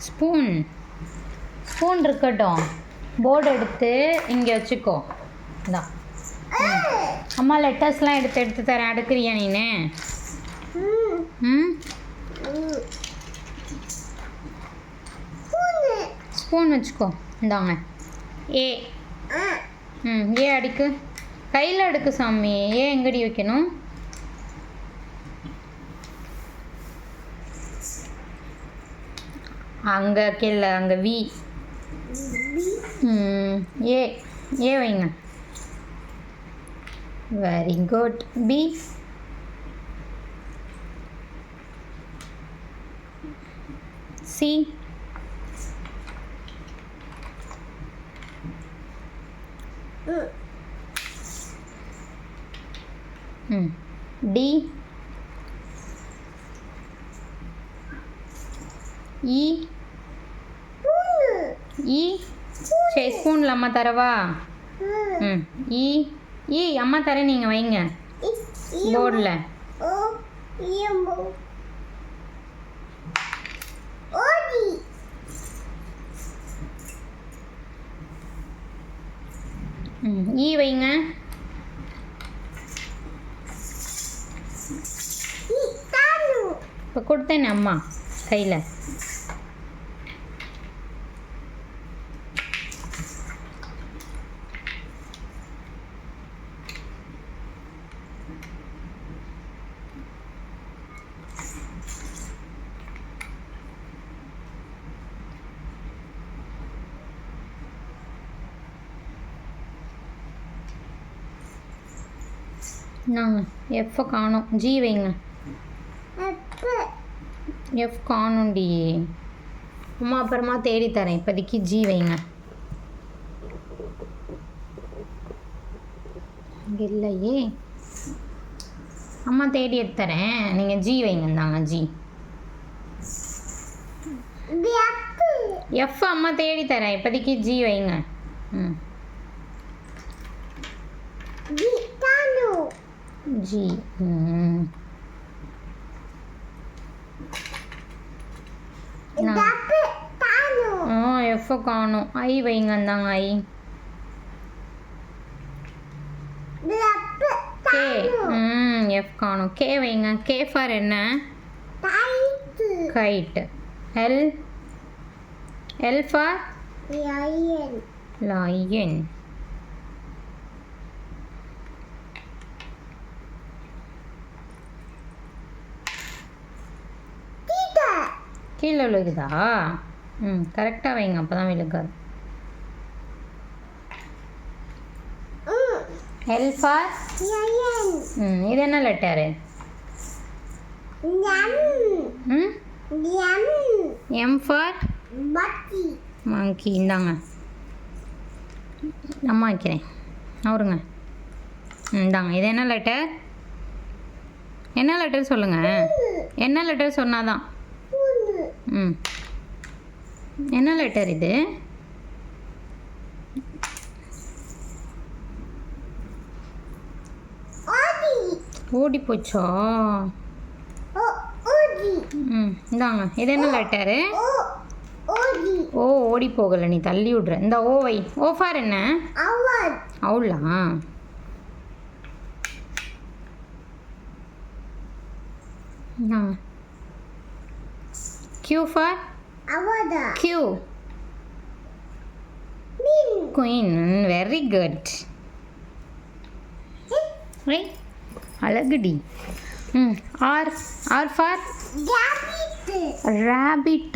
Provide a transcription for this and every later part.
Spoon spoon இருக்கட்டும். Board எடுத்து இங்கே வச்சுக்கோ. இந்தா அம்மா லெட்டர்ஸ்லாம் எடுத்து தரேன். அடுக்கிறியா நீனு? ம் ஸ்பூன் வச்சுக்கோ. இந்தாங்க ஏ. ஏ அடிக்கு. கையில் அடுக்கு சாமி. ஏ எங்கடி வைக்கணும்? அங்கே கீழே அங்கே வி. ஏ ஏ வைங்க. Very good. B. C. D. E. E. சரி ஸ்பூனில் அம்மா தரவா? இ. இ அம்மா தரேன், நீங்கள் வைங்க போர்டில். ஈ வைங்க. இப்போ கொடுத்தேனே அம்மா கையில். நாங்கள் எஃப்பை காணோம். ஜி வைங்க. எஃப் காணும்டி அம்மா, அப்புறமா தேடி தரேன். இப்போதைக்கு ஜி வைங்க. இல்லையே அம்மா தேடி எடுத்து தரேன், நீங்கள் ஜி வைங்க. இந்தாங்க ஜி. எஃப் அம்மா தேடி தரேன், இப்போதைக்கு ஜி வைங்க. ஜி. எஃப் காணும். ஐ வைங்க. இந்தாங்க ஐ. கே. எஃப் காணும். கே வைங்க. கே ஃபார் என்ன? Kite. L. L for lion. கீழே விழுகுதா? கரெக்டாக வைங்க, அப்போ தான் விழுகாது. எல் ஃபார் இது என்ன லெட்டரு? எம் ஃபார் மங்கி. இந்தாங்க அம்மா வைக்கிறேன், அவருங்க. இந்தாங்க. இது என்ன லெட்டர்? என்ன லெட்டர் சொல்லுங்கள். என்ன லெட்டர் சொன்னாதான். என்ன லெட்டர் இது? ஓடி போச்சா? இந்தாங்க. இது என்ன லெட்டரு? ஓ ஓடி போகலை, நீ தள்ளி விடுற. இந்த ஓவை. ஓ ஃபார் என்ன? அவுளா? Q for? Q. Queen. Very good. Right? Alagadi. R. R for? Rabbit.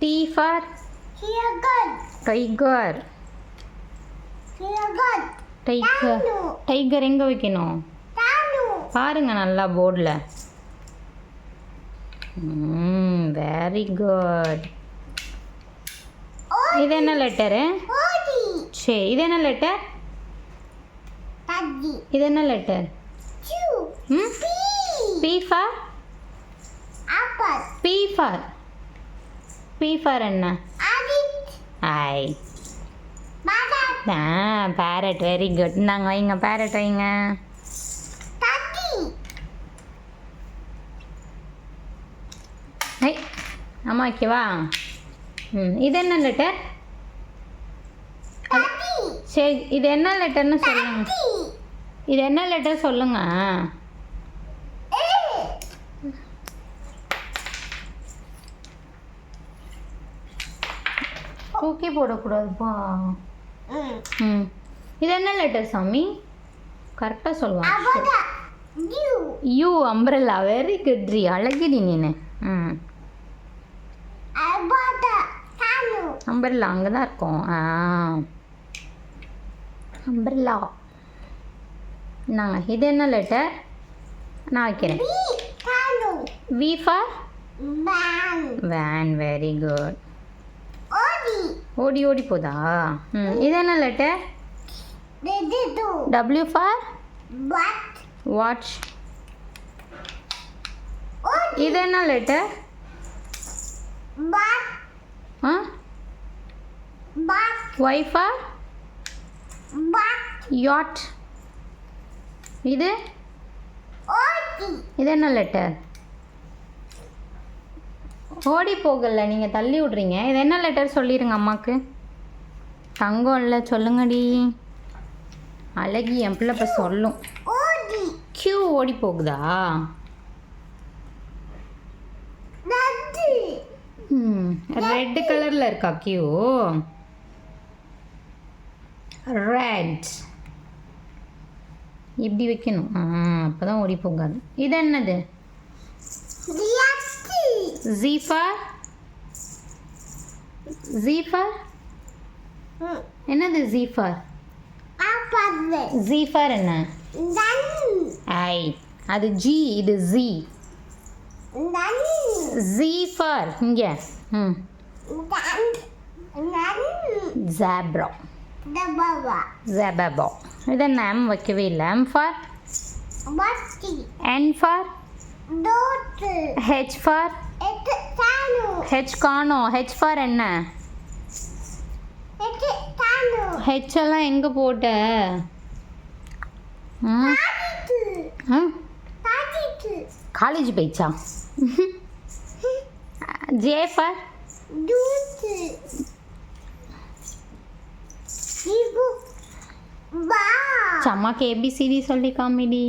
T for? Tiger. Tiger. Tiger எங்கே வைக்கணும் பாருங்க நல்லா போர்டில். Very good. இது என்ன லெட்டரு? சரி, இது என்ன லெட்டர்? இது என்ன letter? P for? P for? P for என்ன? ஐ. Parrot very good. இந்தாங்க வைங்க, பேரட் வைங்க. ஐ அம்மா ஓகேவா? இது என்ன லெட்டர்? சரி, இது என்ன லெட்டர்னு சொல்லுங்க. இது என்ன லெட்டர் சொல்லுங்க. தூக்கி போடக்கூடாதுப்பா. இது என்ன லெட்டர் சாமி? கரெக்டாக சொல்லுவாங்க. You umbrella. வெரி குட் ரி, அழகிடி நீனு. அம்பர்லா அங்கே தான் இருக்கும். அம்பர்லா. நாங்கள் இது என்ன லெட்டர்? நான் வைக்கிறேன். V for van. Very good. ஓடி ஓடி போதா? இது என்ன லெட்டர்? W for watch. இது என்ன லெட்டர்? Y for yacht. இது என்ன லெட்டர்? ஓடி போகல, நீங்கள் தள்ளி விட்றீங்க. இது என்ன லெட்டர் சொல்லிடுங்க அம்மாவுக்கு. தங்கம் இல்லை, சொல்லுங்கடி. அழகி என் பிள்ளை இப்போ சொல்லும். கியூ ஓடி போகுதா? ரெட் கலரில் இருக்கா கியூ? ரெட். இப்படி வைக்கணும். அப்போ தான் ஓடி போகாது. இது என்னது? ஜீஃபார். ஜீஃபார் என்னது? ஜீஃபார். ஜீஃபார் என்ன? ஐ அது ஜி, இது ஜி. ஜீஃபார் இங்கே. ஜாப்ரா. ஜபபா. இது என்ன? எம் வைக்கவே இல்லை. M for N for H for H காணோம். ஹெச் ஃபார் என்ன? ஹெச் எல்லாம் எங்கே போட்ட? காலேஜ் போயிடுச்சா? ஜே ஃபார் அம்மாக்கு ஏபிசிடி சொல்லி காமிடி.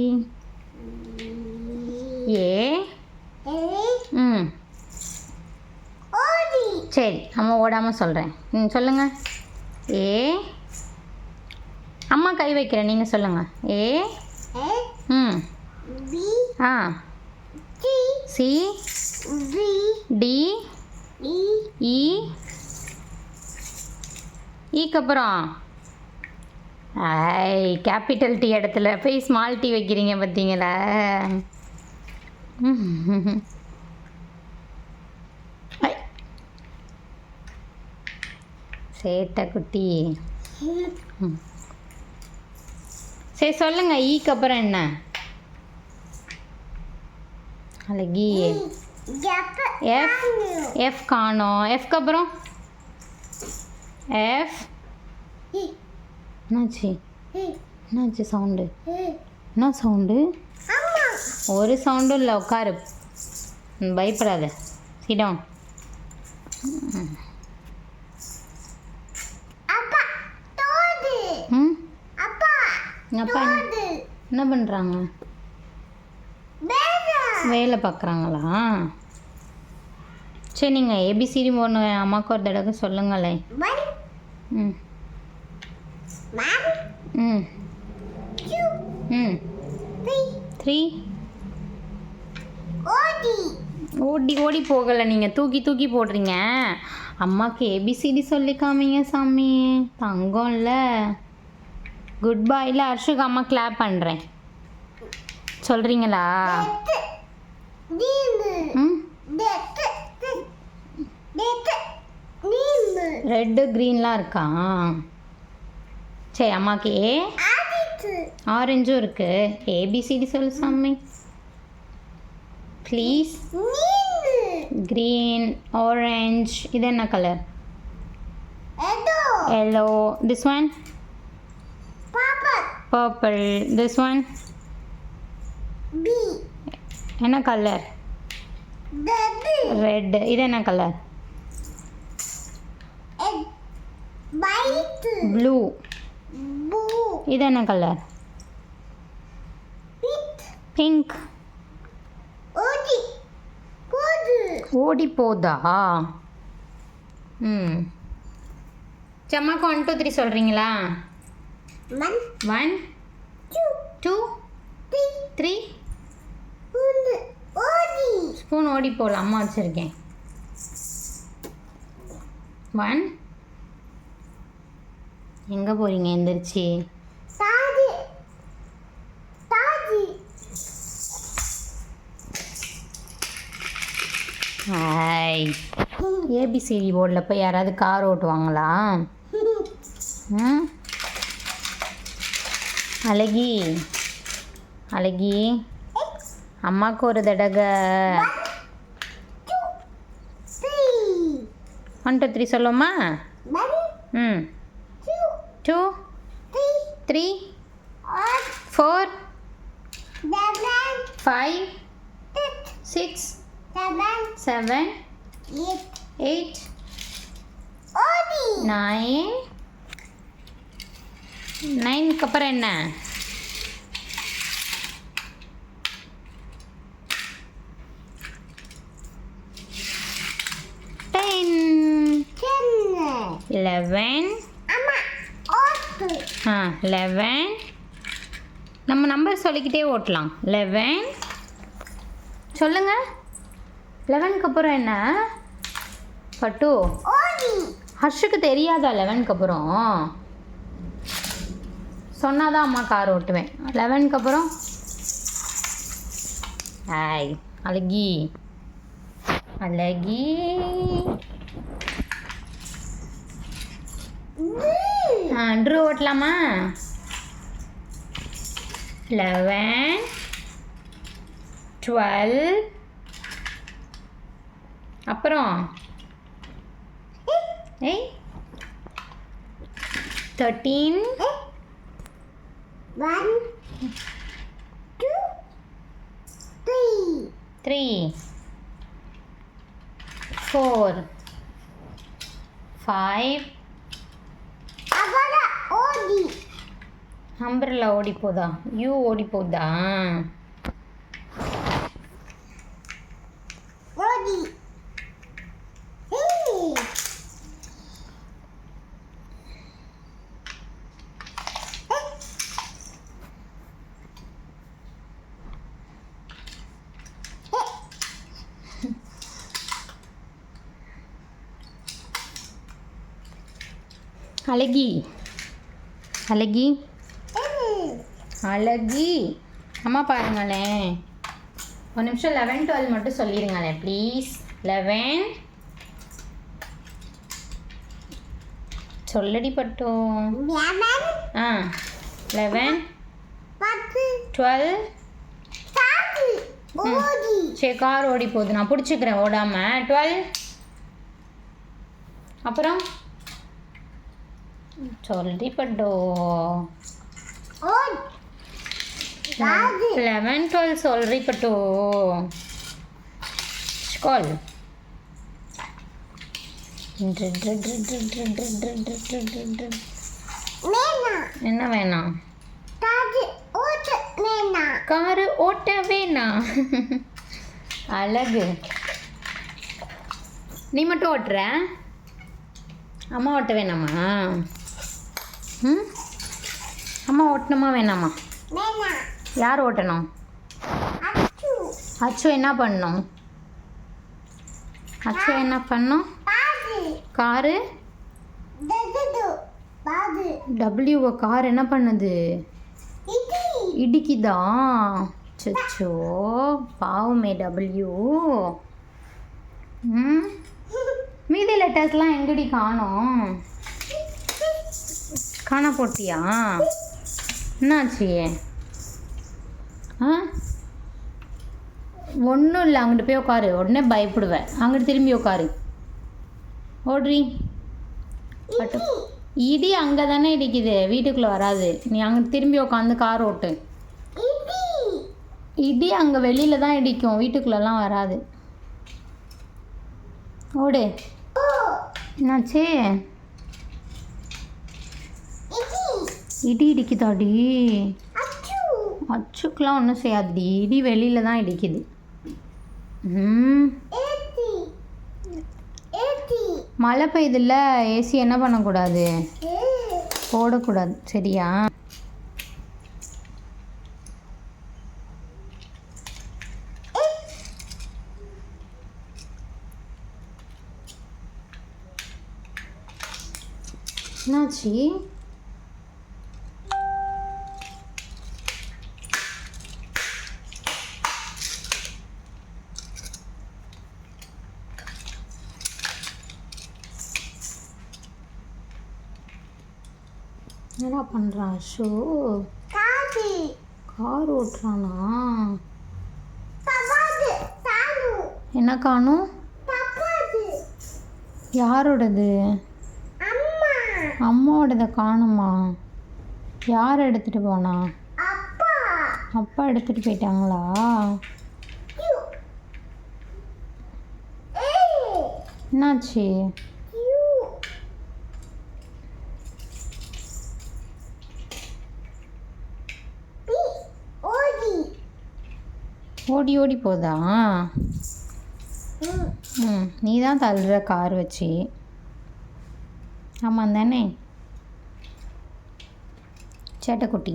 ஏ. சரி, அம்மா ஓடாமல் சொல்கிறேன். சொல்லுங்க. ஏ. அம்மா கை வைக்கிறேன், நீங்கள் சொல்லுங்கள். ஏ. சி டி இ. ஈக்கு அப்புறம் ஐ கேபிட்டல் டி இடத்துல போய் ஸ்மால் டி வைக்கிறீங்க பார்த்தீங்களா? சேட்டை குட்டி. சரி சொல்லுங்க. ஈக்கு அப்புறம் என்ன? அழகி. எஃப். எஃப் காணோம். எஃப்க்கு அப்புறம் எஃப். என்னாச்சு? என்னாச்சு சவுண்டு? என்ன சவுண்டு? ஒரு சவுண்டும் இல்லை. உட்காரு, பயப்படாத. சிடம். அப்பா என்ன பண்ணுறாங்க? வேலை பார்க்குறாங்களா? சரி, நீங்கள் ஏபிசிடி ஒன்று அம்மாவுக்கு ஒரு தடவை சொல்லுங்களே. த்ரீ. ஓடி ஓடி போகலை, நீங்கள் தூக்கி தூக்கி போடுறீங்க. அம்மாவுக்கு ஏபிசிடி சொல்லி காமிங்க சாமி. தங்கம் இல்லை. Good boil. அர்ஷுக்கு அம்மா கிளாப் பண்ணுறேன். சொல்கிறீங்களா? ரெட்டு க்ரீன்லாம் இருக்கா? சரி, அம்மாவுக்கு ஏ. ஆரஞ்சும் இருக்கு. ஏபிசிடி சொல்லு சாமி ப்ளீஸ். Green, orange. இது என்ன colour? Yellow. This one purple. This one B. என்ன கலர்? ரெட். இது என்ன கலர்? White. ப்ளூ. Blue. இது என்ன colour? Pink. Pink. Odi. Podu. ஓடி போதா? சம்மாக்கு 1 2 3 சொல்கிறீங்களா? 1 1 2 2 3 3 Odi. ஸ்பூன் ஓடி போகலாம், அம்மா வச்சுருக்கேன். 1 எங்கே போகிறீங்க எந்திரிச்சு? Tadi. Tadi. ஹாய். ஏபிசிடி போர்டில் போய் யாராவது கார் ஓட்டுவாங்களா? ம் அழகி அழகி அம்மாவுக்கு ஒரு தடவை 1 2 3 சொல்லுமா? 1 2 3 4 5 6 7 8 9 9க்கு அப்புறம் என்ன? 10 11 11 நம்ம நம்பர் சொல்லிக்கிட்டே ஓட்டலாம். 11 சொல்லுங்க. 11க்கு அப்புறம் என்ன? பட்டு ஹர்ஷுக்கு தெரியாதா 11க்கு அப்புறம்? சொன்னாதான் அம்மா கார் ஓட்டுவேன். 11க்கு அப்புறம் ஹாய் அழகி அழகி. ட்ரூ ஓட்டலாமா? 11 12 அப்புறம் 13 1 2 3 4 5 Agora Odi. அம்பரலா ஓடி போதா? யூ ஓடி போதா? Odi. அழகி அழகி அழகி அம்மா பாருங்களேன். ஒரு நிமிஷம் 11 12 மட்டும் சொல்லிடுங்களேன் ப்ளீஸ். 11 சொல்லடி பட்டும். 11 12 சரி கார் ஓடி போகுது, நான் பிடிச்சிக்கிறேன் ஓடாம. 12 அப்புறம் சொல்லி பட்டோ. 11 12 சொல்றி பட்டோ. கால் என்ன வேணாம்? காரு ஓட்ட வேணாம். அழகு. நீ மட்டும் ஓட்டுற, அம்மா ஓட்ட வேணாமா? அம்மா ஓட்டணுமா வேணாமா? யார் ஓட்டணும்? அச்சு என்ன பண்ணணும்? அச்சு என்ன பண்ணும்? காரு டபிள்யூ கார் என்ன பண்ணுது? இடிக்குதா? சச்சோ பாவமே டபிள்யூ. மீதி லெட்டர்ஸ்லாம் எங்கடி காணோம்? காண போட்டியா? என்னாச்சு? ஒன்றும் இல்லை, அங்கிட்டு போய் உட்காரு. உடனே பயப்படுவேன். அங்கிட்டு திரும்பி உட்காரு. ஓடுறி பட்டு. இடி அங்கே தானே இடிக்குது, வீட்டுக்குள்ளே வராது. நீ அங்கே திரும்பி உட்காந்து கார் ஓட்டு. இடி. இடி அங்கே வெளியில் தான் இடிக்கும், வீட்டுக்குள்ளெல்லாம் வராது. ஓடு. ஓ. என்னாச்சு? இடி. இடி இடிக்குதாடி? அச்சு. அச்சுக்கெலாம் ஒன்றும் செய்யாதுடி, இடி வெளியில் தான் இடிக்குது. ஏத்தி. ஏத்தி. மழை பெய்யுதுல்ல, ஏசி என்ன பண்ணக்கூடாது, ஏ. போடக்கூடாது, சரியா? என்னாச்சு? என்னடா பண்ணுறான் ஷோ? காதி. கார் ஓட்டுறானா? பப்பாது. தானு. என்ன காணும்? பப்பாது. யாரோடது? அம்மா. அம்மாவோடதை காணுமா? யார் எடுத்துகிட்டு போனா? அப்பா. அப்பா எடுத்துகிட்டு போயிட்டாங்களா? யூ. ஏ. என்னாச்சு? யூ. பி. ஓடி. ஓடி ஓடி போதா? நீ தான் தள்ளுற கார் வச்சு. ஆமாம் தானே சேட்டைக்குட்டி?